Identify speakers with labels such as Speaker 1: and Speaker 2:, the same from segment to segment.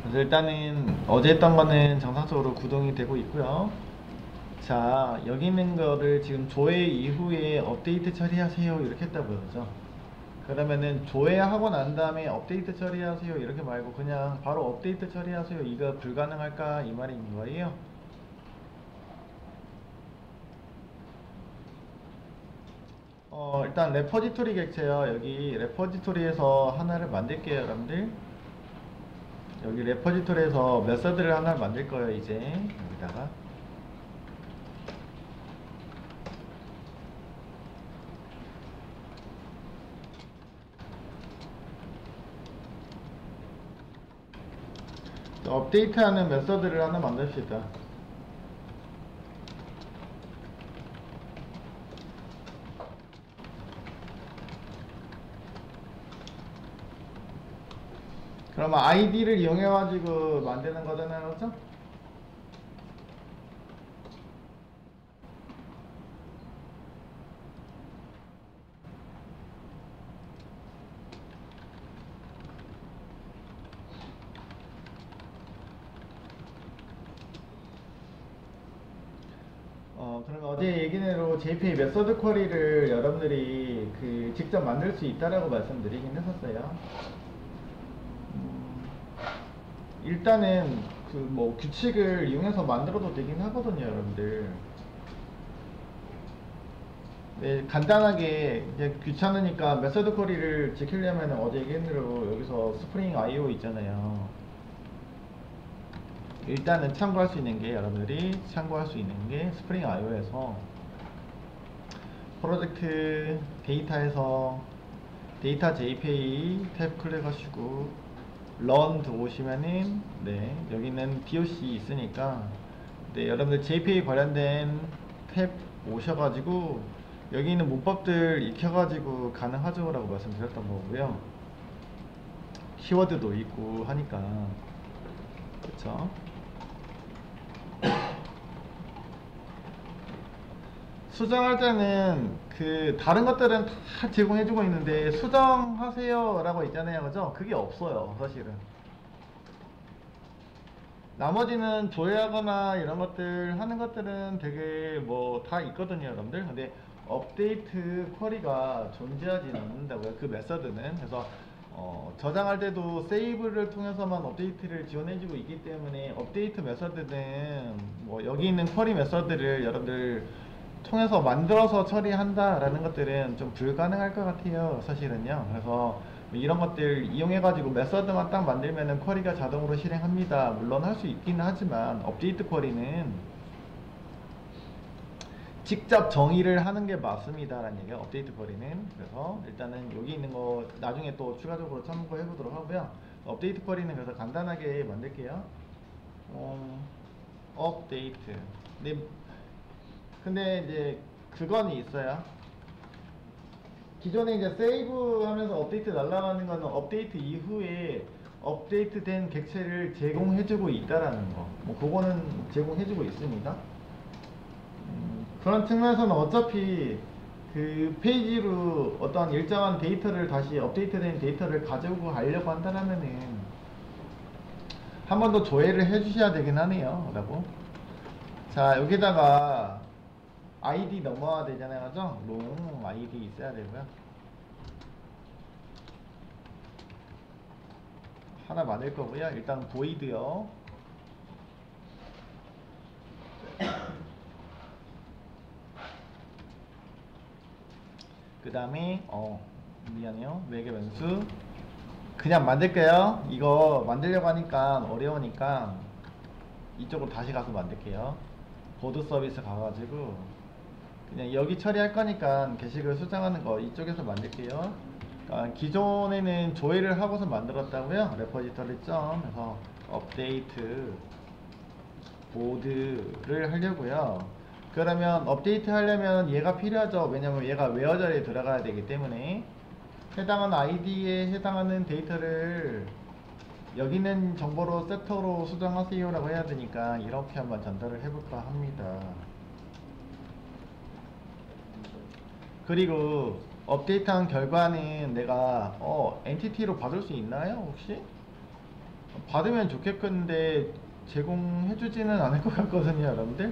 Speaker 1: 그래서 일단은 어제 했던 거는 정상적으로 구동이 되고 있고요. 자, 여기 있는 거를 지금 조회 이후에 업데이트 처리하세요 이렇게 했다고 그러죠. 그러면은 조회하고 난 다음에 업데이트 처리하세요 이렇게 말고 그냥 바로 업데이트 처리하세요 이거 불가능할까 이 말인 거예요. 일단 레퍼지토리 객체요. 여기 레퍼지토리에서 하나를 만들게요 여러분들. 여기 레퍼지토리에서 메서드를 하나 만들 거예요 이제. 여기다가 업데이트하는 메서드를 하나 만듭시다. 그러면 아이디를 이용해 가지고 만드는 거잖아요, 그렇죠? 그러면 어제 얘기대로 JPA 메서드 쿼리를 여러분들이 직접 만들 수 있다라고 말씀드리긴 했었어요. 일단은 뭐 규칙을 이용해서 만들어도 되긴 하거든요, 여러분들. 네, 간단하게 이제 귀찮으니까 메서드 쿼리를 지키려면 어제 얘기한 대로 여기서 스프링 IO 있잖아요. 일단은 참고할 수 있는 게 여러분들이 참고할 수 있는 게 스프링 IO에서 프로젝트 데이터에서 데이터 JPA 탭 클릭하시고 런 들어오시면은 네 여기는 DOC 있으니까 네 여러분들 JPA 관련된 탭 오셔가지고 여기 있는 문법들 익혀가지고 가능하죠 라고 말씀드렸던 거고요. 키워드도 있고 하니까 그쵸. 수정할 때는 다른 것들은 다 제공해주고 있는데 수정하세요 라고 있잖아요 그죠. 그게 없어요 사실은. 나머지는 조회하거나 이런 것들 하는 것들은 되게 뭐 다 있거든요 여러분들. 근데 업데이트 쿼리가 존재하지는 않는다고요 그 메서드는. 그래서 저장할 때도 세이브를 통해서만 업데이트를 지원해주고 있기 때문에 업데이트 메서드는 뭐 여기 있는 쿼리 메서드를 여러분들 통해서 만들어서 처리한다 라는 것들은 좀 불가능할 것 같아요 사실은요. 그래서 뭐 이런 것들 이용해 가지고 메서드만 딱 만들면은 쿼리가 자동으로 실행합니다 물론 할 수 있긴 하지만 업데이트 쿼리는 직접 정의를 하는 게 맞습니다 라는 얘기예요 업데이트 쿼리는. 그래서 일단은 여기 있는 거 나중에 또 추가적으로 참고해 보도록 하고요. 업데이트 쿼리는 그래서 간단하게 만들게요. 업데이트. 근데 이제 그건 있어요. 기존에 이제 세이브 하면서 업데이트 날라가는 거는 업데이트 이후에 업데이트된 객체를 제공해주고 있다라는 거. 뭐 그거는 제공해주고 있습니다. 그런 측면에서는 어차피 그 페이지로 어떤 일정한 데이터를 다시 업데이트된 데이터를 가지고 가려고 한다면은 한 번 더 조회를 해주셔야 되긴 하네요. 라고. 자 여기다가 아이디 넘어야 되잖아요 그죠? 롱 아이디 있어야 되고요. 하나 만들 거고요. 일단 void요. 그 다음에 미안해요 매개 변수 그냥 만들게요. 이거 만들려고 하니까 어려우니까 이쪽으로 다시 가서 만들게요. 보드 서비스 가가지고 그냥 여기 처리할 거니까 게시글 수정하는 거 이쪽에서 만들게요. 그러니까 기존에는 조회를 하고서 만들었다고요. 레포지터리 점 해서 업데이트 보드를 하려고요. 그러면 업데이트 하려면 얘가 필요하죠. 왜냐면 얘가 웨어 자리에 들어가야 되기 때문에 해당하는 아이디에 해당하는 데이터를 여기 있는 정보로 세터로 수정하세요 라고 해야 되니까 이렇게 한번 전달을 해볼까 합니다. 그리고 업데이트한 결과는 내가 엔티티로 받을 수 있나요 혹시? 받으면 좋겠는데 제공해주지는 않을 것 같거든요, 여러분들.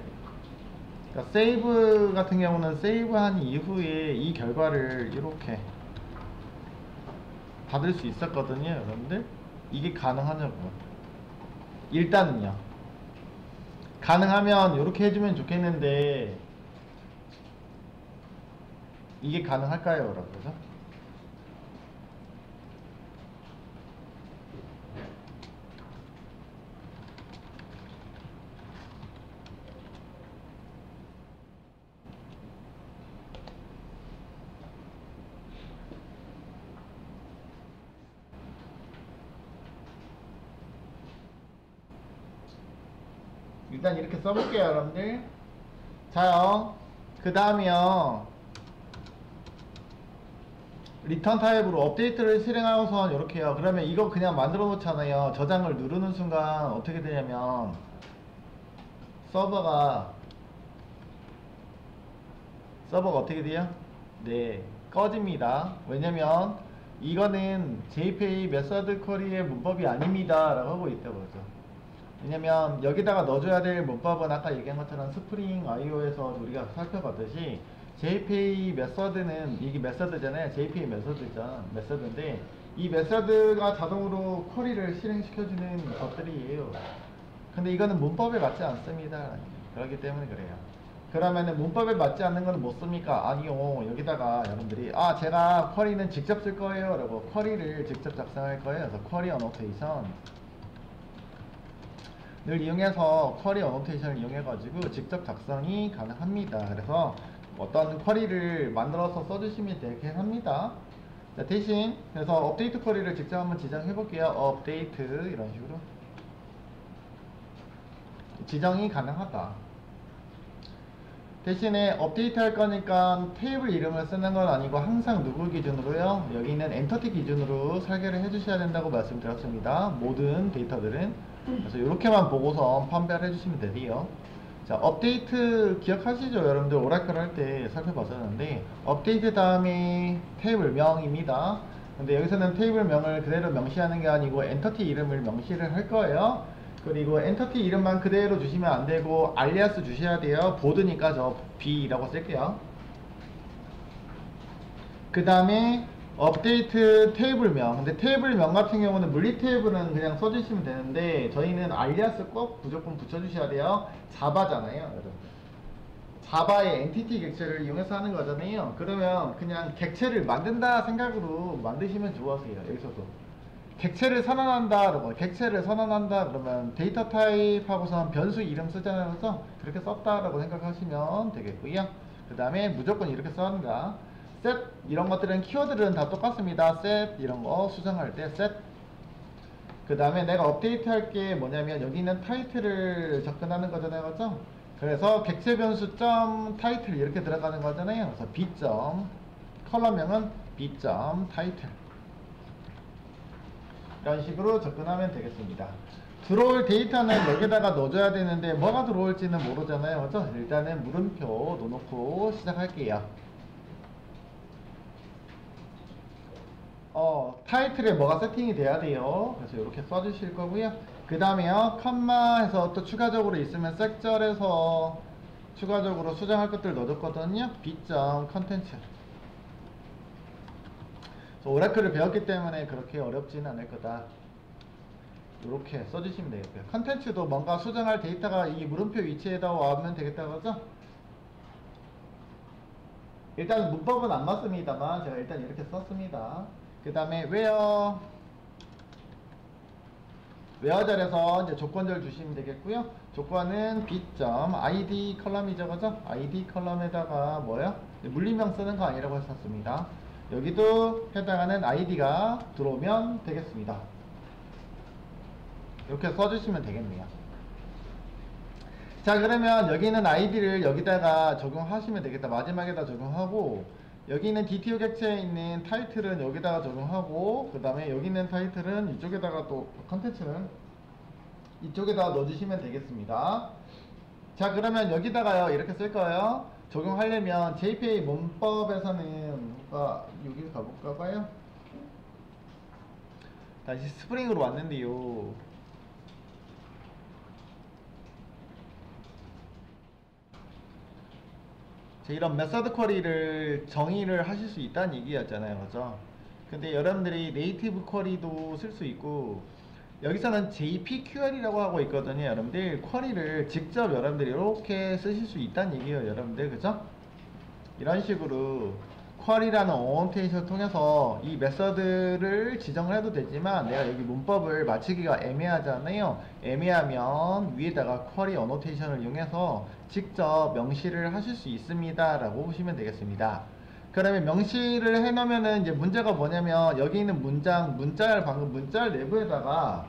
Speaker 1: 그러니까 세이브 같은 경우는 세이브한 이후에 이 결과를 이렇게 받을 수 있었거든요, 여러분들. 이게 가능하냐고. 일단은요. 가능하면 이렇게 해주면 좋겠는데 이게 가능할까요, 여러분? 그죠? 일단 이렇게 써볼게요, 여러분들. 자요. 그 다음이요. 리턴 타입으로 업데이트를 실행하고선 이렇게요. 그러면 이거 그냥 만들어 놓잖아요. 저장을 누르는 순간 어떻게 되냐면 서버가 어떻게 돼요? 네, 꺼집니다. 왜냐면 이거는 JPA 메서드 쿼리의 문법이 아닙니다 라고 하고 있다고 그러죠. 왜냐면 여기다가 넣어줘야 될 문법은 아까 얘기한 것처럼 스프링 IO에서 우리가 살펴봤듯이 JPA 메서드는 이게 메서드잖아요. JPA 메서드인데 이 메서드가 자동으로 쿼리를 실행시켜주는 것들이에요. 근데 이거는 문법에 맞지 않습니다. 그렇기 때문에 그래요. 그러면은 문법에 맞지 않는 거는 못 씁니까? 아니요. 여기다가 여러분들이 제가 쿼리는 직접 쓸 거예요 라고 쿼리를 직접 작성할 거예요. 그래서 쿼리 어노테이션 을 이용해서 쿼리 어노테이션을 이용해 가지고 직접 작성이 가능합니다. 그래서 어떤 쿼리를 만들어서 써주시면 되긴 합니다. 자, 대신 그래서 업데이트 쿼리를 직접 한번 지정해 볼게요. 업데이트 이런 식으로 지정이 가능하다. 대신에 업데이트 할 거니까 테이블 이름을 쓰는 건 아니고 항상 누구 기준으로요? 여기는 엔터티 기준으로 설계를 해 주셔야 된다고 말씀드렸습니다. 모든 데이터들은. 그래서 이렇게만 보고서 판별해 주시면 되세요. 자, 업데이트 기억하시죠? 여러분들 오라클 할 때 살펴봤었는데 업데이트 다음에 테이블명입니다. 근데 여기서는 테이블명을 그대로 명시하는 게 아니고 엔터티 이름을 명시를 할 거예요. 그리고 엔터티 이름만 그대로 주시면 안 되고 알리아스 주셔야 돼요. 보드니까 저 B라고 쓸게요. 그 다음에 업데이트 테이블명. 근데 테이블명 같은 경우는 물리 테이블은 그냥 써주시면 되는데 저희는 알리아스 꼭 무조건 붙여주셔야 돼요. 자바잖아요, 여러분. 자바의 엔티티 객체를 이용해서 하는 거잖아요. 그러면 그냥 객체를 만든다 생각으로 만드시면 좋으세요. 여기서도 객체를 선언한다 그러면 데이터 타입 하고선 변수 이름 쓰잖아요. 그래서 그렇게 썼다라고 생각하시면 되겠고요. 그 다음에 무조건 이렇게 써야 set 이런 것들은 키워드들은 다 똑같습니다. set 이런 거 수정할 때 set. 그 다음에 내가 업데이트 할 게 뭐냐면 여기 있는 타이틀을 접근하는 거잖아요. 그렇죠? 그래서 객체 변수 점 타이틀 이렇게 들어가는 거잖아요. 그래서 b 점 컬럼명은 b 점 타이틀 이런 식으로 접근하면 되겠습니다. 들어올 데이터는 여기다가 넣어줘야 되는데 뭐가 들어올지는 모르잖아요. 그렇죠? 일단은 물음표 넣어놓고 시작할게요. 타이틀에 뭐가 세팅이 돼야 돼요. 그래서 이렇게 써주실 거고요. 그 다음에요, 컴마 해서 또 추가적으로 있으면 섹절에서 추가적으로 수정할 것들 넣어줬거든요. b.컨텐츠 오라클을 배웠기 때문에 그렇게 어렵지는 않을 거다. 이렇게 써주시면 되겠고요. 컨텐츠도 뭔가 수정할 데이터가 이 물음표 위치에다 와면 되겠다고 하죠? 일단 문법은 안 맞습니다만 제가 일단 이렇게 썼습니다. 그 다음에 웨어절에서 이제 조건절 주시면 되겠고요. 조건은 b.id 컬럼이죠, 그죠? id 컬럼에다가 뭐요? 물리명 쓰는 거 아니라고 했었습니다. 여기도 해당하는 id가 들어오면 되겠습니다. 이렇게 써주시면 되겠네요. 자, 그러면 여기 있는 id를 여기다가 적용하시면 되겠다. 마지막에다 적용하고 여기 있는 DTO 객체에 있는 타이틀은 여기다가 적용하고 그 다음에 여기 있는 타이틀은 이쪽에다가 또 컨텐츠는 이쪽에다가 넣어주시면 되겠습니다. 자, 그러면 여기다가요 이렇게 쓸 거예요. 적용하려면 JPA 문법에서는 여기 가볼까 봐요. 다시 스프링으로 왔는데요. 이런 메서드 쿼리를 정의를 하실 수 있다는 얘기였잖아요, 그죠? 근데 여러분들이 네이티브 쿼리도 쓸 수 있고, 여기서는 JPQL이라고 하고 있거든요. 여러분들 쿼리를 직접 여러분들이 이렇게 쓰실 수 있다는 얘기예요, 여러분들. 그죠? 이런 식으로 쿼리라는 오리엔테이션을 통해서 이 메서드를 지정을 해도 되지만, 내가 여기 문법을 맞추기가 애매하잖아요. 애매하면 위에다가 쿼리 어노테이션을 이용해서 직접 명시를 하실 수 있습니다 라고 보시면 되겠습니다. 그러면 명시를 해 놓으면은 이제 문제가 뭐냐면, 여기 있는 문자열, 방금 문자열 내부에다가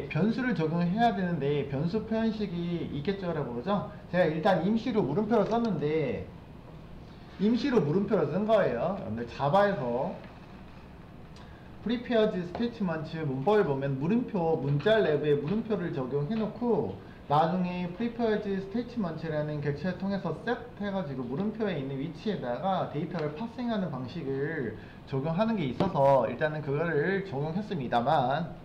Speaker 1: 변수를 적용해야 되는데 변수 표현식이 있겠죠 라고 그러죠. 제가 일단 임시로 물음표를 썼는데, 임시로 물음표를 쓴 거예요. 여러분들 자바에서 prepared statement 문법을 보면 물음표, 문자열 내부에 물음표를 적용해 놓고, 나중에 prepared statement라는 객체를 통해서 set 해가지고 물음표에 있는 위치에다가 데이터를 파싱하는 방식을 적용하는 게 있어서 일단은 그거를 적용했습니다만,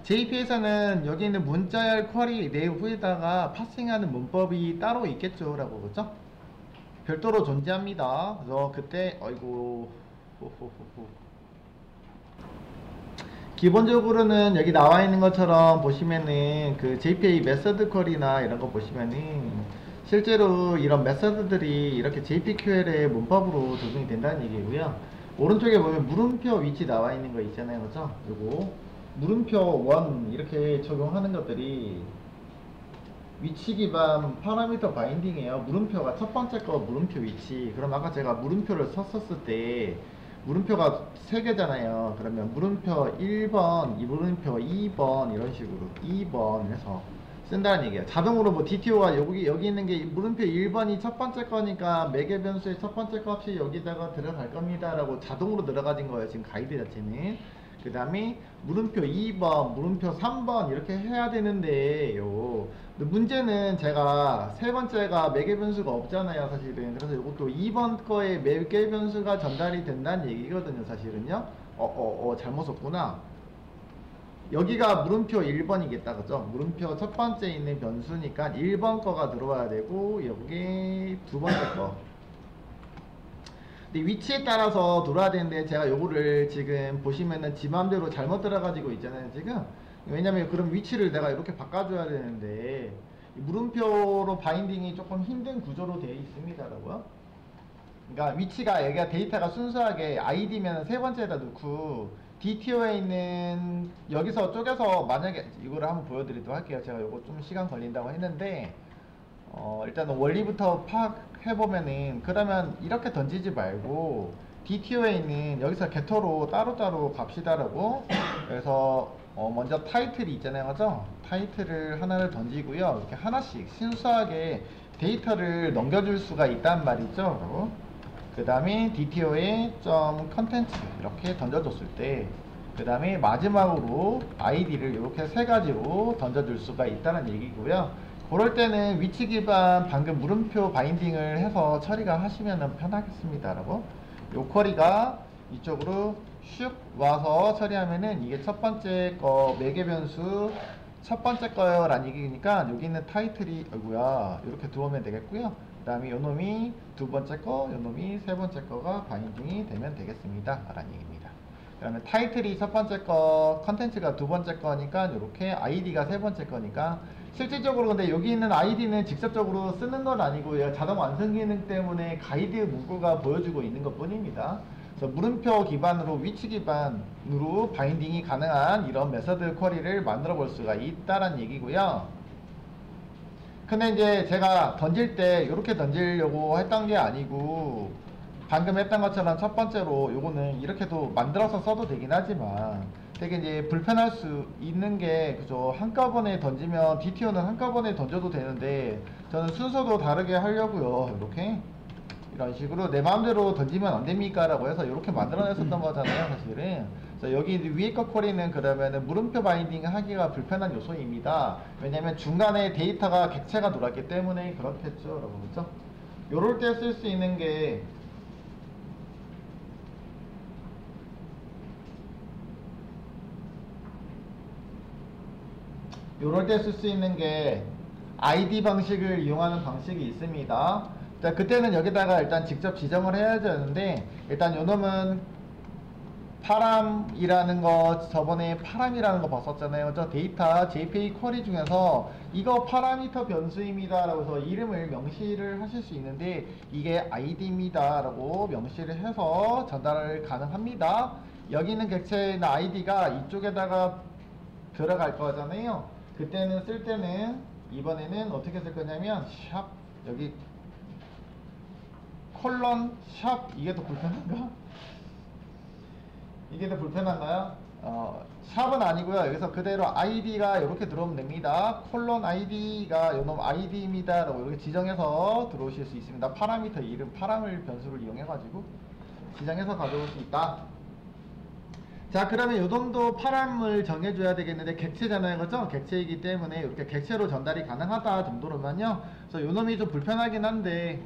Speaker 1: JP에서는 여기 있는 문자열 쿼리 내부에다가 파싱하는 문법이 따로 있겠죠 라고 그러죠. 별도로 존재합니다. 그래서 그때 아이고 기본적으로는 여기 나와 있는 것처럼 보시면은 그 JPA 메서드 쿼리나 이런 거 보시면은 실제로 이런 메서드들이 이렇게 JPQL의 문법으로 적용이 된다는 얘기고요. 오른쪽에 보면 물음표 위치 나와 있는 거 있잖아요, 그죠? 요거 물음표 1 이렇게 적용하는 것들이 위치 기반 파라미터 바인딩이에요. 물음표가 첫 번째 거 물음표 위치. 그럼 아까 제가 물음표를 썼을 때 물음표가 3개잖아요. 그러면 물음표 1번, 이 물음표 2번 이런 식으로 2번 해서 쓴다는 얘기예요. 자동으로 뭐 DTO가 여기 있는 게 물음표 1번이 첫 번째 거니까 매개 변수의 첫 번째 값이 여기다가 들어갈 겁니다 라고 자동으로 들어가진 거예요, 지금 가이드 자체는. 그 다음에 물음표 2번, 물음표 3번 이렇게 해야 되는데요. 문제는 제가 세 번째가 매개 변수가 없잖아요, 사실은. 그래서 이것도 2번 거에 매개 변수가 전달이 된다는 얘기거든요, 사실은요. 잘못 썼구나. 여기가 물음표 1번이겠다, 그죠? 물음표 첫 번째 있는 변수니까 1번 거가 들어와야 되고, 여기 두 번째 거. 근데 위치에 따라서 들어와야 되는데, 제가 요거를 지금 보시면은 지 맘대로 잘못 들어가지고 있잖아요, 지금. 왜냐면 그럼 위치를 내가 이렇게 바꿔줘야 되는데, 물음표로 바인딩이 조금 힘든 구조로 되어 있습니다라고요. 그러니까 위치가 여기가 데이터가 순수하게 id면 세 번째에다 넣고, DTO에 있는 여기서 쪼개서 만약에 이거를 한번 보여드리도록 할게요. 제가 요거 좀 시간 걸린다고 했는데, 일단은 원리부터 파악해보면은, 그러면 이렇게 던지지 말고 DTO에 있는 여기서 게터로 따로따로 갑시다라고. 그래서 먼저 타이틀이 있잖아요, 그죠? 타이틀을 하나를 던지고요, 이렇게 하나씩 순수하게 데이터를 넘겨줄 수가 있단 말이죠. 그 다음에 DTO에 점 컨텐츠 이렇게 던져줬을 때, 그 다음에 마지막으로 ID를 이렇게 세 가지로 던져줄 수가 있다는 얘기고요. 그럴 때는 위치 기반 방금 물음표 바인딩을 해서 처리가 하시면 편하겠습니다 라고. 요 쿼리가 이쪽으로 슉 와서 처리하면은 이게 첫 번째 거 매개 변수 첫 번째 거요 라는 얘기니까, 여기 있는 타이틀이 아이고야 이렇게 들어오면 되겠고요. 그 다음에 요놈이 두 번째 거, 요놈이 세 번째 거가 바인딩이 되면 되겠습니다 라는 얘기입니다. 그러면 타이틀이 첫 번째 거, 컨텐츠가 두 번째 거니까 이렇게 아이디가 세 번째 거니까, 실질적으로 근데 여기 있는 아이디는 직접적으로 쓰는 건 아니고 자동 완성 기능 때문에 가이드 문구가 보여주고 있는 것 뿐입니다. 그래서 물음표 기반으로 위치 기반으로 바인딩이 가능한 이런 메서드 쿼리를 만들어 볼 수가 있다는 얘기고요. 근데 이제 제가 던질 때 이렇게 던지려고 했던 게 아니고, 방금 했던 것처럼 첫 번째로 요거는 이렇게도 만들어서 써도 되긴 하지만 되게 이제 불편할 수 있는 게, 그죠? 한꺼번에 던지면 DTO는 한꺼번에 던져도 되는데 저는 순서도 다르게 하려고요. 이렇게 이런 식으로 내 마음대로 던지면 안 됩니까? 라고 해서 이렇게 만들어냈었던 거잖아요, 사실은. 그래서 여기 위에 거 쿼리는 그러면은 물음표 바인딩 하기가 불편한 요소입니다. 왜냐면 중간에 데이터가 객체가 돌았기 때문에 그렇겠죠, 여러분. 그죠? 요럴 때 쓸 수 있는 게, 요럴 때 쓸 수 있는 게 ID 방식을 이용하는 방식이 있습니다. 자, 그때는 여기다가 일단 직접 지정을 해야 되는데, 일단 요놈은 파람이라는 거, 저번에 파람이라는 거 봤었잖아요. 저 데이터 JPA 쿼리 중에서 이거 파라미터 변수입니다 라고 해서 이름을 명시를 하실 수 있는데, 이게 ID입니다 라고 명시를 해서 전달을 가능합니다. 여기 있는 객체의 ID가 이쪽에다가 들어갈 거잖아요. 그때는 쓸 때는, 이번에는 어떻게 쓸 거냐면 샵, 여기 콜론 샵, 이게 더 불편한가? 이게 더 불편한가요? 샵은 아니고요. 여기서 그대로 ID가 이렇게 들어오면 됩니다. 콜론 ID가 요놈 ID입니다 라고 이렇게 지정해서 들어오실 수 있습니다. 파라미터 이름, 파람을 변수를 이용해가지고 지정해서 가져올 수 있다. 자, 그러면 요놈도 파람을 정해줘야 되겠는데, 객체잖아요, 그죠? 객체이기 때문에 이렇게 객체로 전달이 가능하다 정도로만요. 그래서 요놈이 좀 불편하긴 한데,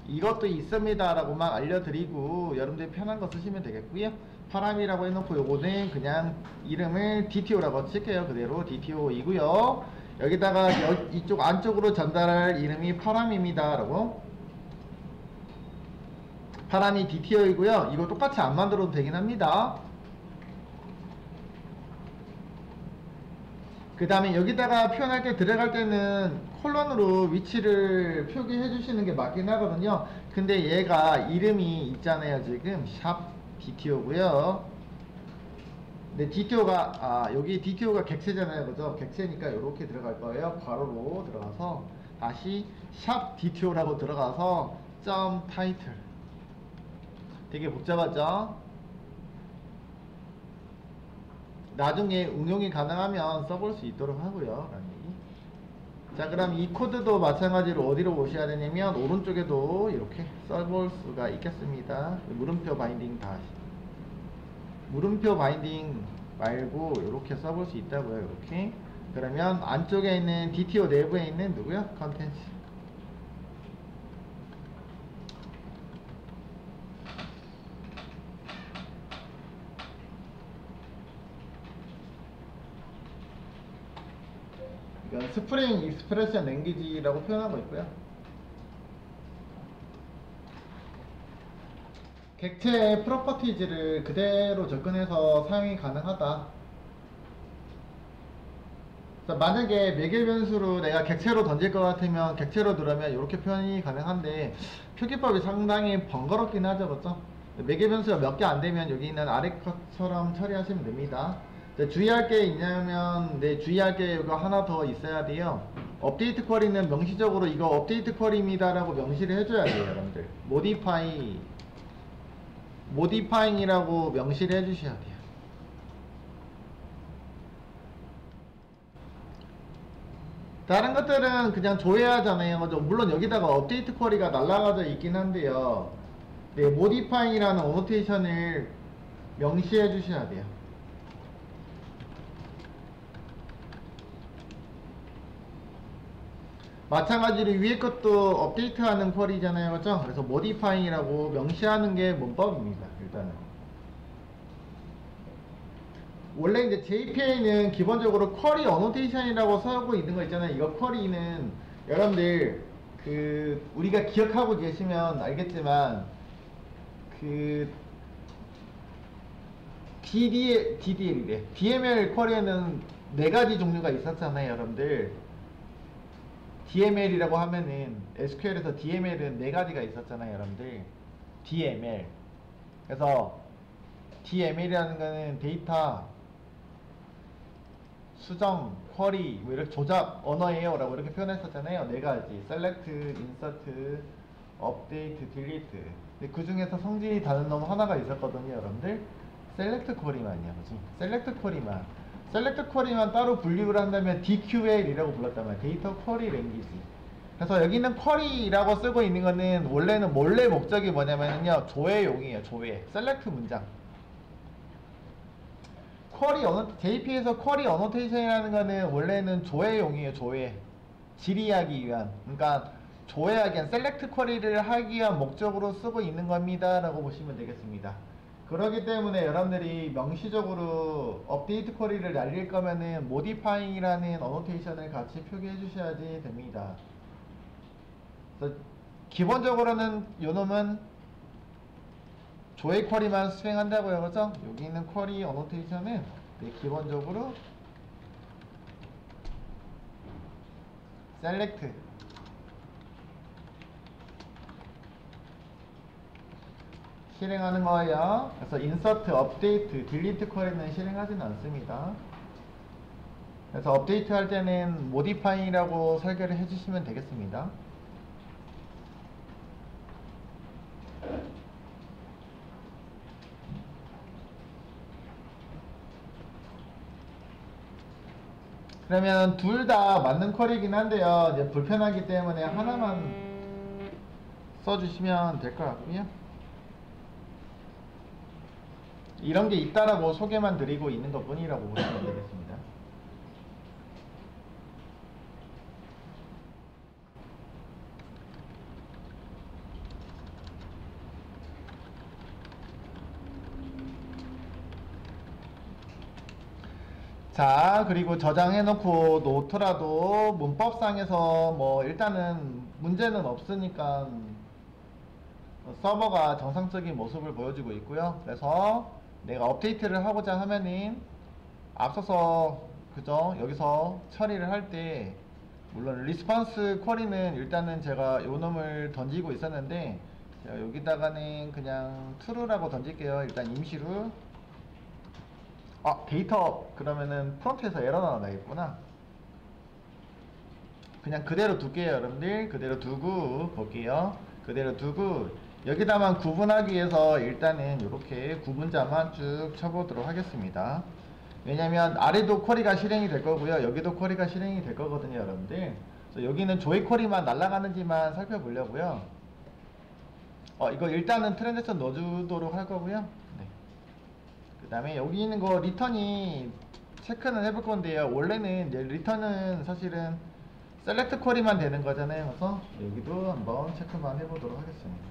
Speaker 1: 이것도 있습니다 라고만 알려드리고 여러분들이 편한 거 쓰시면 되겠고요. 파람이라고 해놓고 요거는 그냥 이름을 DTO라고 칠게요. 그대로 DTO이고요. 여기다가 이쪽 안쪽으로 전달할 이름이 파람입니다 라고, 파람이 DTO이고요. 이거 똑같이 안 만들어도 되긴 합니다. 그 다음에 여기다가 표현할 때, 들어갈 때는 콜론으로 위치를 표기해 주시는 게 맞긴 하거든요. 근데 얘가 이름이 있잖아요. 지금 샵 DTO고요. 근데 DTO가 여기 DTO가 객체잖아요, 그죠? 객체니까 이렇게 들어갈 거예요. 괄호로 들어가서 다시 샵 DTO라고 들어가서 점 타이틀. 되게 복잡하죠? 나중에 응용이 가능하면 써볼 수 있도록 하고요. 자, 그럼 이 코드도 마찬가지로 어디로 오셔야 되냐면 오른쪽에도 이렇게 써볼 수가 있겠습니다. 물음표 바인딩 다시, 물음표 바인딩 말고 이렇게 써볼 수 있다고요. 이렇게. 그러면 안쪽에 있는 DTO 내부에 있는 누구요? 컨텐츠. 이건 스프링 익스프레션 랭귀지라고 표현한 거 있고요. 객체의 프로퍼티즈를 그대로 접근해서 사용이 가능하다. 자, 만약에 매개 변수로 내가 객체로 던질 것 같으면 객체로 들어오면 이렇게 표현이 가능한데, 표기법이 상당히 번거롭긴 하죠, 그렇죠? 매개 변수가 몇 개 안 되면 여기 있는 아래 것처럼 처리하시면 됩니다. 주의할 게 있냐면, 주의할 게 이거 하나 더 있어야 돼요. 업데이트 쿼리는 명시적으로 이거 업데이트 쿼리입니다 라고 명시를 해줘야 돼요, 여러분들. 모디파잉이라고 명시를 해주셔야 돼요. 다른 것들은 그냥 조회하잖아요. 물론 여기다가 업데이트 쿼리가 날라가져 있긴 한데요. 모디파잉이라는 어노테이션을 명시해 주셔야 돼요. 마찬가지로 위에 것도 업데이트하는 쿼리잖아요, 그렇죠? 그래서 모디파잉이라고 명시하는 게 문법입니다. 일단은 원래 이제 JPA는 기본적으로 쿼리 어노테이션이라고 쓰고 있는 거 있잖아요. 이거 쿼리는 여러분들 우리가 기억하고 계시면 알겠지만 DDL이래. DML 쿼리에는 4가지 종류가 있었잖아요, 여러분들. DML이라고 하면은 SQL에서 DML은 4가지가 있었잖아요, 여러분들. DML. 그래서 DML이라는 거는 데이터 수정, 쿼리, 뭐 이렇게 조작 언어예요 라고 이렇게 표현했었잖아요. 4가지. Select, Insert, Update, Delete. 근데 그 중에서 성질이 다른 놈 하나가 있었거든요, 여러분들. Select 쿼리만이야, 그치? Select 쿼리만. 셀렉트 쿼리만 따로 분류를 한다면 DQL이라고 불렀단 말이에요. 데이터 쿼리 랭귀지. 그래서 여기는 쿼리라고 쓰고 있는 거는 원래는 원래 목적이 뭐냐면요, 조회용이에요. 조회. 셀렉트 문장. JP에서 쿼리 어노테이션이라는 거는 원래는 조회용이에요. 조회. 질의하기 위한. 그러니까 조회하기 위한, 셀렉트 쿼리를 하기 위한 목적으로 쓰고 있는 겁니다 라고 보시면 되겠습니다. 그렇기 때문에 여러분들이 명시적으로 업데이트 쿼리를 날릴 거면은 모디파잉이라는 어노테이션을 같이 표기해 주셔야지 됩니다. 그래서 기본적으로는 요놈은 조회 쿼리만 수행한다고요. 그죠? 여기 있는 쿼리 어노테이션은 기본적으로 셀렉트 실행하는 거예요. 그래서 인서트, 업데이트, 딜리트 쿼리는 실행하지는 않습니다. 그래서 업데이트 할 때는 모디파이라고 설계를 해주시면 되겠습니다. 그러면 둘 다 맞는 쿼리이긴 한데요. 이제 불편하기 때문에 하나만 써주시면 될 것 같고요. 이런 게 있다라고 소개만 드리고 있는 것 뿐이라고 보시면 되겠습니다. 자, 그리고 저장해 놓고 놓더라도 문법상에서 뭐 일단은 문제는 없으니까 서버가 정상적인 모습을 보여주고 있고요. 그래서 내가 업데이트를 하고자 하면은 앞서서 그죠? 여기서 처리를 할 때 물론 리스폰스 쿼리는 일단은 제가 요 놈을 던지고 있었는데 제가 여기다가는 그냥 true라고 던질게요. 일단 임시로. 데이터 그러면은 프롬프트에서 에러가 나겠구나. 그냥 그대로 둘게요. 여러분들 그대로 두고 볼게요. 그대로 두고 여기다만 구분하기 위해서 일단은 이렇게 구분자만 쭉 쳐보도록 하겠습니다. 왜냐면 아래도 쿼리가 실행이 될 거고요. 여기도 쿼리가 실행이 될 거거든요. 여러분들 그래서 여기는 조회 쿼리만 날아가는지만 살펴보려고요. 이거 일단은 트랜잭션 넣어주도록 할 거고요. 네. 그 다음에 여기 있는 거 리턴이 체크는 해볼 건데요. 원래는 이제 리턴은 사실은 셀렉트 쿼리만 되는 거잖아요. 그래서 여기도 한번 체크만 해보도록 하겠습니다.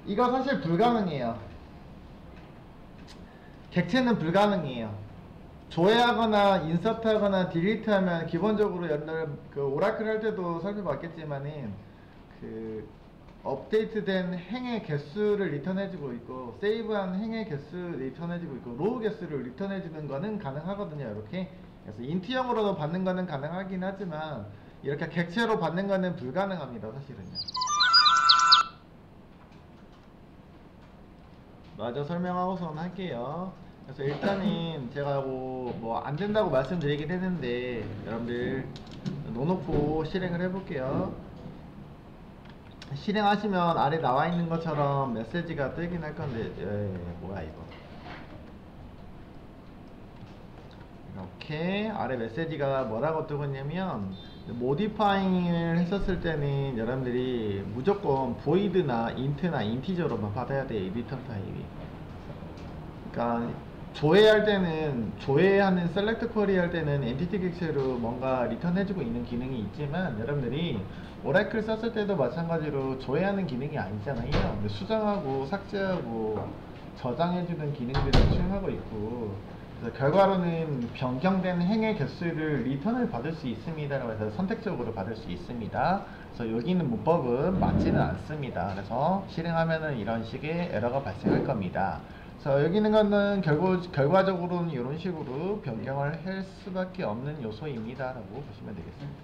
Speaker 1: 이거 사실 불가능해요. 객체는 불가능해요. 조회하거나 인서트하거나 딜리트하면 기본적으로 옛날 그 오라클 할 때도 살펴봤겠지만은 그 업데이트된 행의 개수를 리턴해주고 있고 세이브한 행의 개수 리턴해주고 있고 로우 개수를 리턴해주는 거는 가능하거든요. 이렇게 그래서 인트형으로도 받는 거는 가능하긴 하지만 이렇게 객체로 받는 거는 불가능합니다. 사실은요. 마저 설명하고선 할게요. 그래서 일단은 제가 뭐 안 된다고 말씀드리긴 했는데 여러분들 놓놓고 실행을 해볼게요. 실행하시면 아래 나와 있는 것처럼 메시지가 뜨긴 할 건데 뭐야 이거. 이렇게 아래 메시지가 뭐라고 뜨거냐면 모디파잉을 했었을 때는 여러분들이 무조건 void나 int나 인티저로만 받아야 돼요. 리턴 타입이. 그러니까 조회할 때는 조회하는 셀렉트 쿼리 할 때는 엔티티 객체로 뭔가 리턴 해주고 있는 기능이 있지만 여러분들이 오라클 썼을 때도 마찬가지로 조회하는 기능이 아니잖아요. 근데 수정하고 삭제하고 저장해주는 기능들을 수행하고 있고 그래서 결과로는 변경된 행의 개수를 리턴을 받을 수 있습니다. 그래서 선택적으로 받을 수 있습니다. 그래서 여기 있는 문법은 맞지는 않습니다. 그래서 실행하면은 이런 식의 에러가 발생할 겁니다. 그래서 여기 있는 거는 결과적으로는 이런 식으로 변경을 할 수밖에 없는 요소입니다. 라고 보시면 되겠습니다.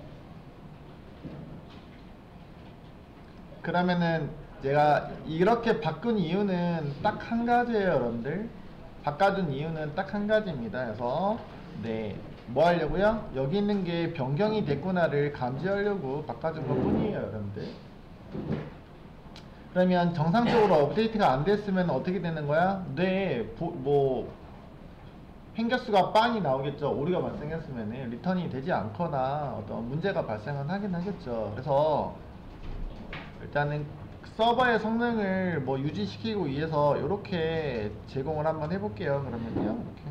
Speaker 1: 그러면은 제가 이렇게 바꾼 이유는 딱 한 가지예요. 여러분들 바꿔준 이유는 딱 한 가지입니다. 그래서 뭐 하려고요? 여기 있는 게 변경이 됐구나를 감지하려고 바꿔준 것 뿐이에요. 여러분들 그러면 정상적으로 업데이트가 안 됐으면 어떻게 되는 거야? 행개수가 빵이 나오겠죠. 오류가 발생했으면 리턴이 되지 않거나 어떤 문제가 발생은 하긴 하겠죠. 그래서 일단은 서버의 성능을 유지시키기 위해서 이렇게 제공을 한번 해볼게요. 그러면요, 이렇게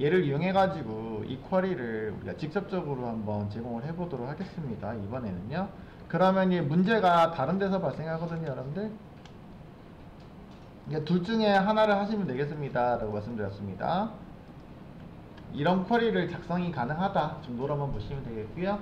Speaker 1: 얘를 이용해 가지고 이 쿼리를 우리가 직접적으로 한번 제공을 해보도록 하겠습니다. 이번에는요. 그러면 이 문제가 다른 데서 발생하거든요. 여러분들 둘 중에 하나를 하시면 되겠습니다 라고 말씀드렸습니다. 이런 쿼리를 작성이 가능하다 정도로만 보시면 되겠고요.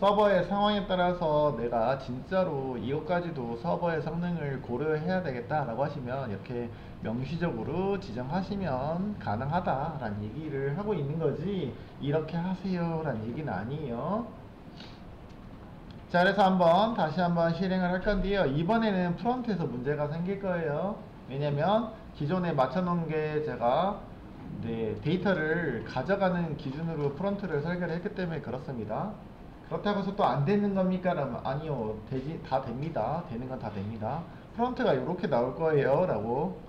Speaker 1: 서버의 상황에 따라서 내가 진짜로 이것까지도 서버의 성능을 고려해야 되겠다 라고 하시면 이렇게 명시적으로 지정하시면 가능하다 라는 얘기를 하고 있는 거지, 이렇게 하세요 라는 얘기는 아니에요. 자, 그래서 다시 한번 실행을 할 건데요. 이번에는 프론트에서 문제가 생길 거예요. 왜냐면 기존에 맞춰놓은 게 제가 데이터를 가져가는 기준으로 프론트를 설계를 했기 때문에 그렇습니다. 그렇다고 해서 또 안 되는 겁니까? 라면 아니요, 다 됩니다. 되는 건 다 됩니다. 프론트가 이렇게 나올 거예요 라고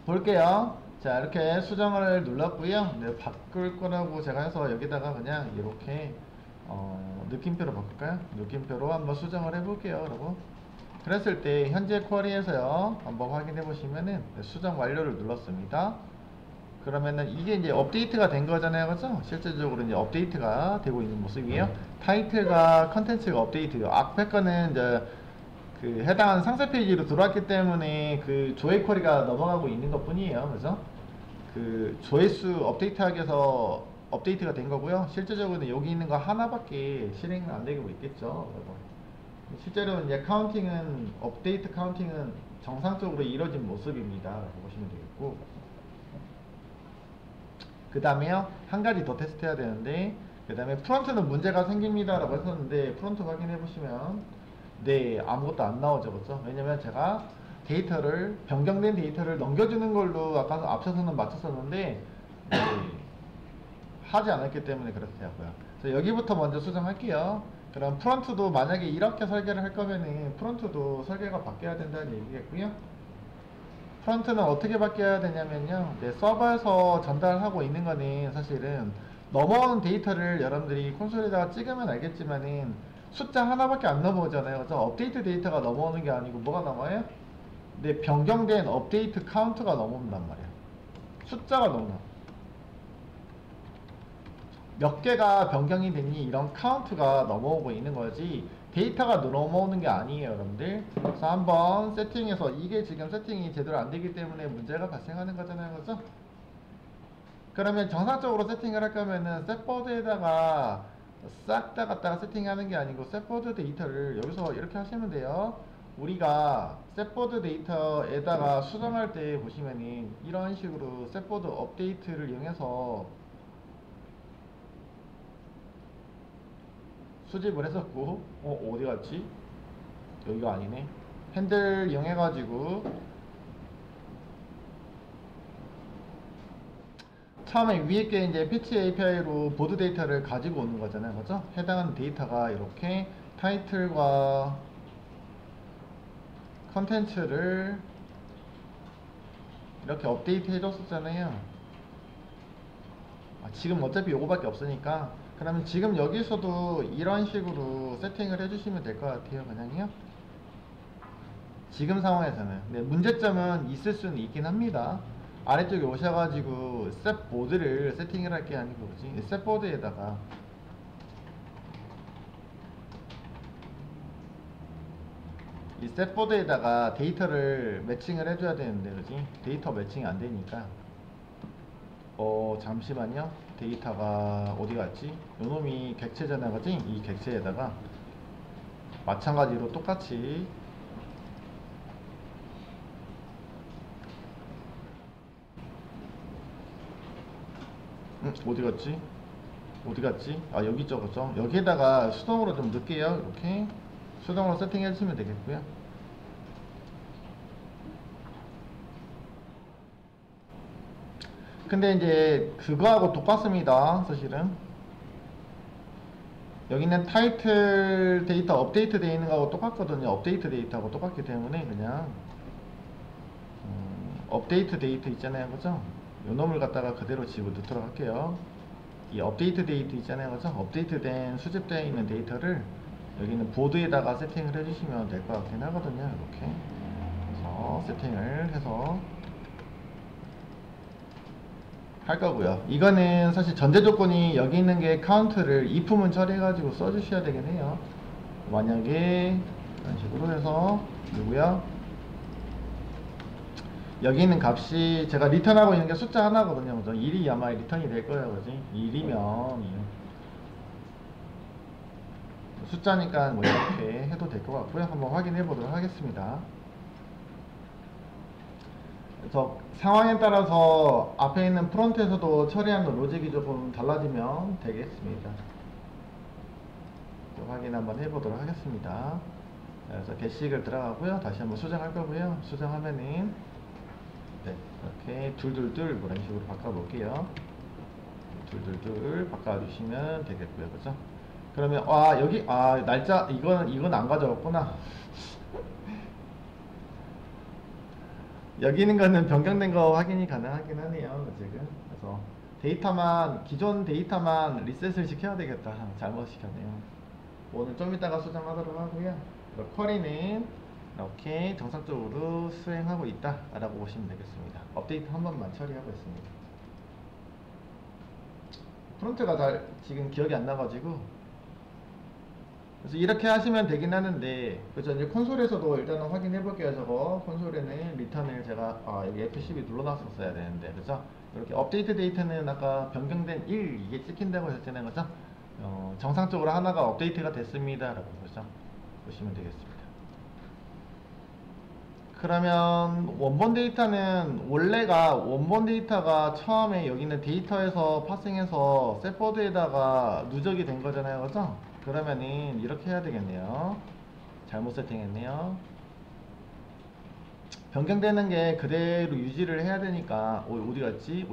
Speaker 1: 볼게요. 자, 이렇게 수정을 눌렀고요. 네, 바꿀 거라고 제가 해서 여기다가 그냥 이렇게 느낌표로 바꿀까요? 느낌표로 한번 수정을 해볼게요 라고. 그랬을 때 현재 쿼리에서요 한번 확인해 보시면은 수정 완료를 눌렀습니다. 그러면은 이게 이제 업데이트가 된 거잖아요, 그죠? 실질적으로 이제 업데이트가 되고 있는 모습이에요. 타이틀과 컨텐츠가 업데이트, 앞에 거는 이제 그 해당하는 상세 페이지로 들어왔기 때문에 그 조회 쿼리가 넘어가고 있는 것 뿐이에요, 그죠? 그 조회수 업데이트하기 위해서 업데이트가 된 거고요. 실제적으로는 여기 있는 거 하나밖에 실행은 안 되고 있겠죠. 실제로 이제 카운팅은, 업데이트 카운팅은 정상적으로 이루어진 모습입니다 라고 보시면 되겠고, 그 다음에요 한 가지 더 테스트 해야 되는데, 그 다음에 프론트는 문제가 생깁니다 라고 했었는데, 프론트 확인해 보시면 네, 아무것도 안 나오죠, 그렇죠? 왜냐면 제가 데이터를, 변경된 데이터를 넘겨주는 걸로 아까 앞서서는 맞췄었는데 네, 하지 않았기 때문에 그렇더라고요. 그래서 여기부터 먼저 수정할게요. 그럼 프론트도 만약에 이렇게 설계를 할 거면은 프론트도 설계가 바뀌어야 된다는 얘기겠고요. 프론트는 어떻게 바뀌어야 되냐면요, 서버에서 전달하고 있는 거는 사실은 넘어오는 데이터를 여러분들이 콘솔에다가 찍으면 알겠지만은 숫자 하나밖에 안 넘어오잖아요. 그래서 업데이트 데이터가 넘어오는 게 아니고 뭐가 넘어요? 네, 변경된 업데이트 카운트가 넘어온단 말이에요. 숫자가 넘어. 몇 개가 변경이 됐니, 이런 카운트가 넘어오고 있는 거지 데이터가 넘어오는 게 아니에요, 여러분들. 그래서 한번 세팅해서, 이게 지금 세팅이 제대로 안 되기 때문에 문제가 발생하는 거잖아요, 그죠? 그러면 정상적으로 세팅을 할 거면은 셋보드에다가 싹 다 갖다가 세팅하는 게 아니고 셋보드 데이터를 여기서 이렇게 하시면 돼요. 우리가 셋보드 데이터에다가 수정할 때 보시면은 이런 식으로 셋보드 업데이트를 이용해서 수집을 했었고, 어디 갔지? 여기가 아니네. 핸들 이용해가지고 처음에 위에 게 이제 패치 API로 보드 데이터를 가지고 오는 거잖아요, 그죠? 해당하는 데이터가 이렇게 타이틀과 컨텐츠를 이렇게 업데이트 해줬었잖아요. 지금 어차피 요거밖에 없으니까, 그러면 지금 여기서도 이런 식으로 세팅을 해주시면 될 것 같아요, 그냥요. 지금 상황에서는. 네, 문제점은 있을 수는 있긴 합니다. 아래쪽에 오셔가지고 셋보드를 세팅을 할 게 아니고, 그지? 셋보드에다가 이 셋보드에다가 데이터를 매칭을 해줘야 되는데, 그지? 데이터 매칭이 안 되니까. 잠시만요. 데이터가 어디 갔지? 요놈이 객체잖아, 그지? 이 객체에다가 마찬가지로 똑같이 어디 갔지? 어디 갔지? 여기 있죠, 그죠? 여기에다가 수동으로 좀 넣을게요. 이렇게 수동으로 세팅해 주시면 되겠고요. 근데 이제 그거하고 똑같습니다, 사실은. 여기는 타이틀 데이터 업데이트 되어 있는 거하고 똑같거든요. 업데이트 데이터하고 똑같기 때문에 그냥 업데이트 데이터 있잖아요, 그죠? 요 놈을 갖다가 그대로 집어넣도록 할게요. 이 업데이트 데이터 있잖아요, 그죠? 업데이트된 수집되어 있는 데이터를 여기는 보드에다가 세팅을 해주시면 될 것 같긴 하거든요. 이렇게 그래서 세팅을 해서 할 거고요. 이거는 사실 전제 조건이 여기 있는 게 카운트를 if문 처리해가지고 써주셔야 되긴 해요. 만약에 이런 식으로 해서 누구야? 여기 있는 값이 제가 리턴하고 있는 게 숫자 하나거든요. 그죠? 1이 아마 리턴이 될 거예요. 그지? 1이면 숫자니까 뭐 이렇게 해도 될 것 같고요. 한번 확인해 보도록 하겠습니다. 그래서 상황에 따라서 앞에 있는 프론트에서도 처리하는 로직이 조금 달라지면 되겠습니다. 확인 한번 해보도록 하겠습니다. 그래서 게시글 들어가고요. 다시 한번 수정할 거고요. 수정하면은 네, 이렇게 둘둘둘 뭐 이런 식으로 바꿔볼게요. 둘둘둘 바꿔주시면 되겠고요. 그죠? 그러면 여기 날짜 이건 안 가져왔구나. 여기 있는 거는 변경된 거 확인이 가능하긴 하네요. 지금 그래서 기존 데이터만 리셋을 시켜야 되겠다. 잘못 시켰네요. 오늘 좀 이따가 수정하도록 하고요. 쿼리는 이렇게 정상적으로 수행하고 있다 라고 보시면 되겠습니다. 업데이트 한 번만 처리하고 있습니다. 프론트가 잘 지금 기억이 안 나가지고, 그래서 이렇게 하시면 되긴 하는데, 그렇죠. 이제 콘솔에서도 일단은 확인해 볼게요. 저거 콘솔에는 리턴을 제가 여기 F12 눌러놨었어야 되는데, 그죠? 이렇게 업데이트 데이터는 아까 변경된 1 이게 찍힌다고 했잖아요. 그죠? 정상적으로 하나가 업데이트가 됐습니다 라고 그죠? 보시면 되겠습니다. 그러면 원본 데이터가 처음에 여기 있는 데이터에서 파싱해서 셋보드에다가 누적이 된 거잖아요. 그죠? 그러면은 이렇게 해야 되겠네요. 잘못 세팅했네요. 변경되는 게 그대로 유지를 해야 되니까 어디 갔지?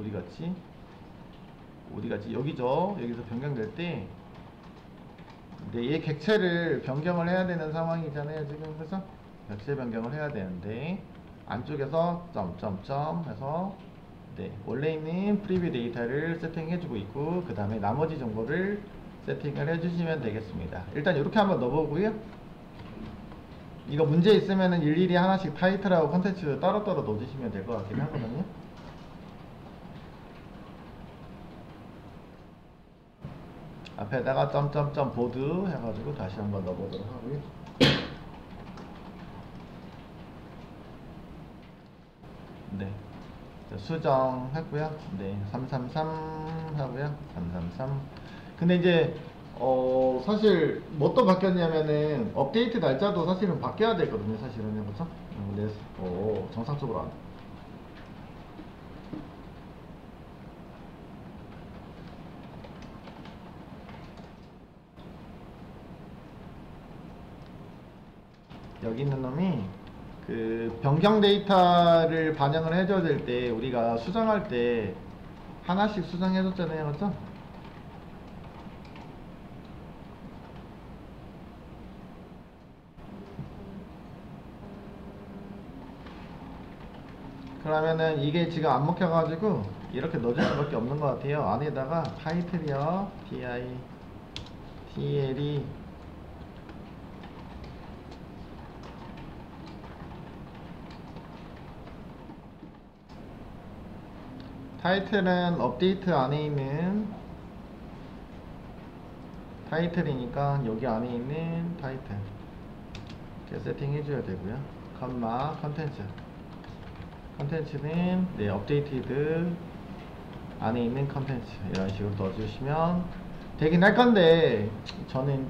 Speaker 1: 여기죠. 여기서 변경될 때 얘 객체를 변경을 해야 되는 상황이잖아요. 지금 그래서 객체 변경을 해야 되는데 안쪽에서 점점점 해서 원래 있는 프리뷰 데이터를 세팅해주고 있고, 그 다음에 나머지 정보를 세팅을 해주시면 되겠습니다. 일단 이렇게 한번 넣어보고요. 이거 문제 있으면은 일일이 하나씩 타이틀하고 컨텐츠 따로따로 넣어주시면 될 것 같긴 하거든요. 앞에다가 점점점 보드 해가지고 다시 한번 넣어보도록 하고요. 네, 수정했고요. 네, 333 하고요. 333. 근데 이제 사실 뭣도 바뀌었냐면은 업데이트 날짜도 사실은 바뀌어야 되거든요. 사실은 그렇죠? 네, 정상적으로 안. 여기 있는 놈이 그 변경 데이터를 반영을 해줘야 될 때 우리가 수정할 때 하나씩 수정해줬잖아요. 그렇죠? 그러면은 이게 지금 안 먹혀가지고 이렇게 넣어줄 수밖에 없는 것 같아요. 안에다가 타이틀이요. TLE 타이틀은 업데이트 안에 있는 타이틀이니까 여기 안에 있는 타이틀 이렇게 세팅 해줘야 되고요. 컴마 컨텐츠는 업데이티드 안에 있는 컨텐츠 이런 식으로 넣어주시면 되긴 할 건데, 저는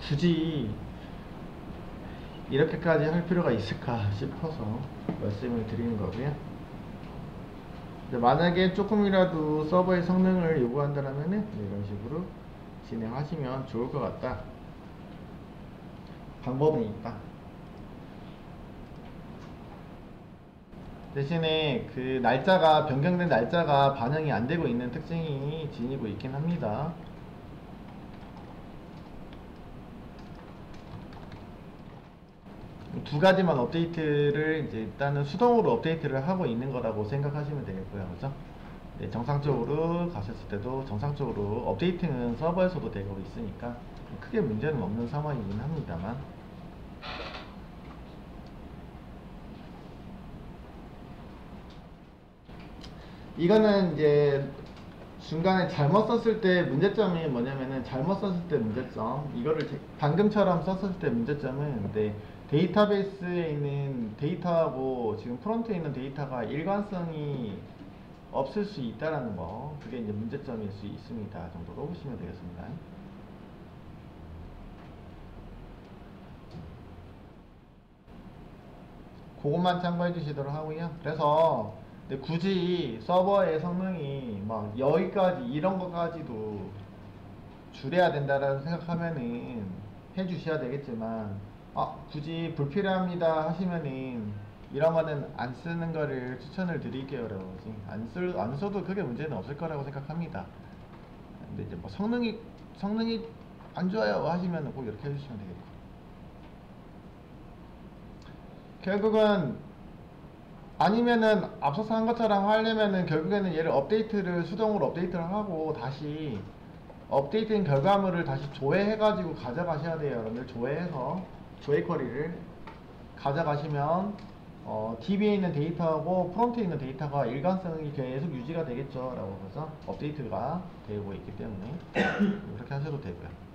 Speaker 1: 굳이 이렇게까지 할 필요가 있을까 싶어서 말씀을 드리는 거고요. 만약에 조금이라도 서버의 성능을 요구한다면 이런 식으로 진행하시면 좋을 것 같다. 방법은 있다. 대신에 그 변경된 날짜가 반영이 안 되고 있는 특징이 지니고 있긴 합니다. 두 가지만 업데이트를 이제 일단은 수동으로 업데이트를 하고 있는 거라고 생각하시면 되겠고요. 그죠? 네, 정상적으로 가셨을 때도 정상적으로 업데이팅은 서버에서도 되고 있으니까 크게 문제는 없는 상황이긴 합니다만, 이거는 이제 중간에 잘못 썼을 때 문제점이 뭐냐면은, 잘못 썼을 때 문제점, 이거를 방금처럼 썼을 때 문제점은 데이터베이스에 있는 데이터하고 지금 프론트에 있는 데이터가 일관성이 없을 수 있다라는 거, 그게 이제 문제점일 수 있습니다 정도로 보시면 되겠습니다. 그것만 참고해 주시도록 하고요. 그래서 근데 굳이 서버의 성능이 막 여기까지 이런 것까지도 줄여야 된다라고 생각하면은 해 주셔야 되겠지만, 굳이 불필요합니다 하시면은 이런 거는 안 쓰는 거를 추천을 드릴게요. 여러분, 안 써도 크게 문제는 없을 거라고 생각합니다. 근데 이제 뭐 성능이 안 좋아요 하시면은 꼭 이렇게 해주시면 되겠고, 결국은 아니면은 앞서서 한 것처럼 하려면은 결국에는 얘를 수동으로 업데이트를 하고 다시 업데이트된 결과물을 다시 조회해 가지고 가져가셔야 돼요. 여러분들, 조회 쿼리를 가져가시면 DB에 있는 데이터하고 프론트에 있는 데이터가 일관성이 계속 유지가 되겠죠 라고 해서 업데이트가 되고 있기 때문에 그렇게 하셔도 되고요.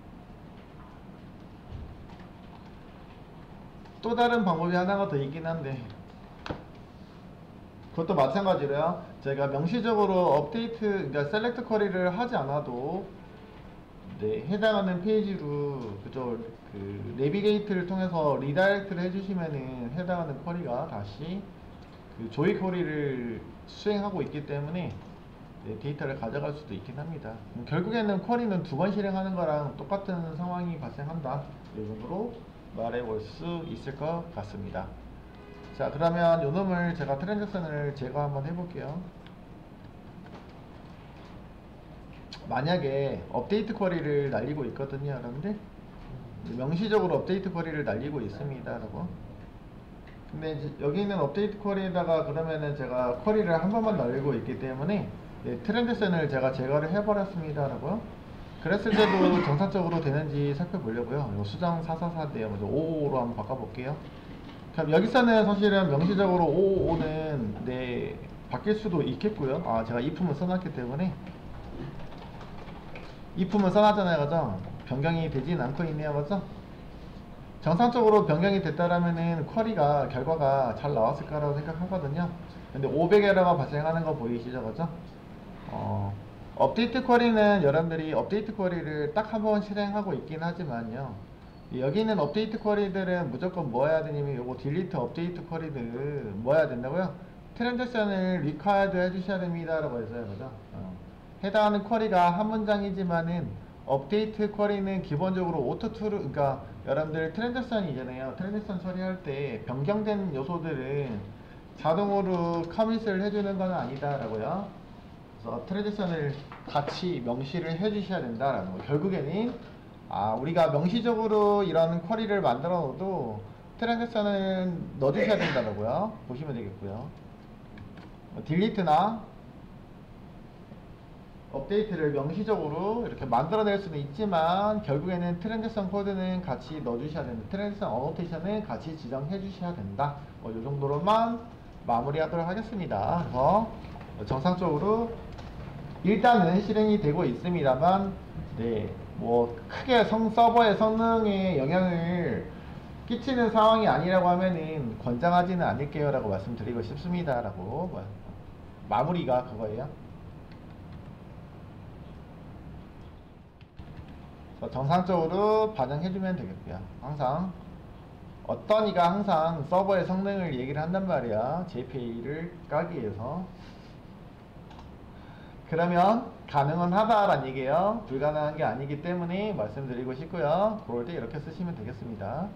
Speaker 1: 또 다른 방법이 하나가 더 있긴 한데, 그것도 마찬가지로요. 제가 명시적으로 그러니까 셀렉트 쿼리를 하지 않아도 해당하는 페이지로 그 내비게이트를 통해서 리다이렉트를 해주시면은 해당하는 쿼리가 다시 그 조이 쿼리를 수행하고 있기 때문에 데이터를 가져갈 수도 있긴 합니다. 결국에는 쿼리는 2번 실행하는 거랑 똑같은 상황이 발생한다, 이 정도로 말해볼 수 있을 것 같습니다. 자, 그러면 요 놈을 제가 트랜잭션을 제거 한번 해볼게요. 만약에 업데이트 쿼리를 날리고 있거든요 여러분들, 명시적으로 업데이트 쿼리를 날리고 있습니다 라고. 근데 이제 여기 있는 업데이트 쿼리에다가 그러면은 제가 쿼리를 한 번만 날리고 있기 때문에 트랜잭션을 제가 제거를 해버렸습니다 라고요. 그랬을 때도 정상적으로 되는지 살펴보려고요. 이거 수정 444인데요. 먼저 555로 한번 바꿔볼게요. 그럼 여기서는 사실은 명시적으로 555는 바뀔 수도 있겠고요. 제가 if을 써놨기 때문에, if을 써놨잖아요, 그죠? 변경이 되진 않고 있네요, 그죠? 정상적으로 변경이 됐다라면은 결과가 잘 나왔을 거라고 생각하거든요. 근데 500에러가 발생하는 거 보이시죠, 그죠? 업데이트 쿼리는 여러분들이 업데이트 쿼리를 딱 한 번 실행하고 있긴 하지만요, 여기 있는 업데이트 쿼리들은 무조건 뭐 해야 되냐면 요거 딜리트 업데이트 쿼리들 뭐 해야 된다고요? 트랜잭션을 리콰이어드 해주셔야 됩니다 라고 했어요, 그죠? 해당하는 쿼리가 한 문장이지만은 업데이트 쿼리는 기본적으로 오토투루, 그러니까 여러분들 트랜잭션이잖아요. 트랜잭션 처리할 때 변경된 요소들은 자동으로 커밋을 해주는 건 아니다 라고요. 그래서 트랜잭션을 같이 명시를 해주셔야 된다라는 거. 결국에는 우리가 명시적으로 이런 쿼리를 만들어 놓어도 트랜잭션을 넣어주셔야 된다고요. 보시면 되겠고요. 딜리트나 업데이트를 명시적으로 이렇게 만들어낼 수는 있지만 결국에는 트랜잭션 코드는 같이 넣어주셔야 된다. 트랜잭션 어노테이션은 같이 지정해 주셔야 된다. 이 정도로만 마무리하도록 하겠습니다. 그래서 정상적으로 일단은 실행이 되고 있습니다만, 뭐 크게 서버의 성능에 영향을 끼치는 상황이 아니라고 하면은 권장하지는 않을게요 라고 말씀드리고 싶습니다 라고. 마무리가 그거예요. 정상적으로 반영해주면 되겠고요. 항상 어떤 이가 항상 서버의 성능을 얘기를 한단 말이야, JPA를 까기 위해서. 그러면 가능은 하다라는 얘기예요. 불가능한 게 아니기 때문에 말씀드리고 싶고요. 그럴 때 이렇게 쓰시면 되겠습니다.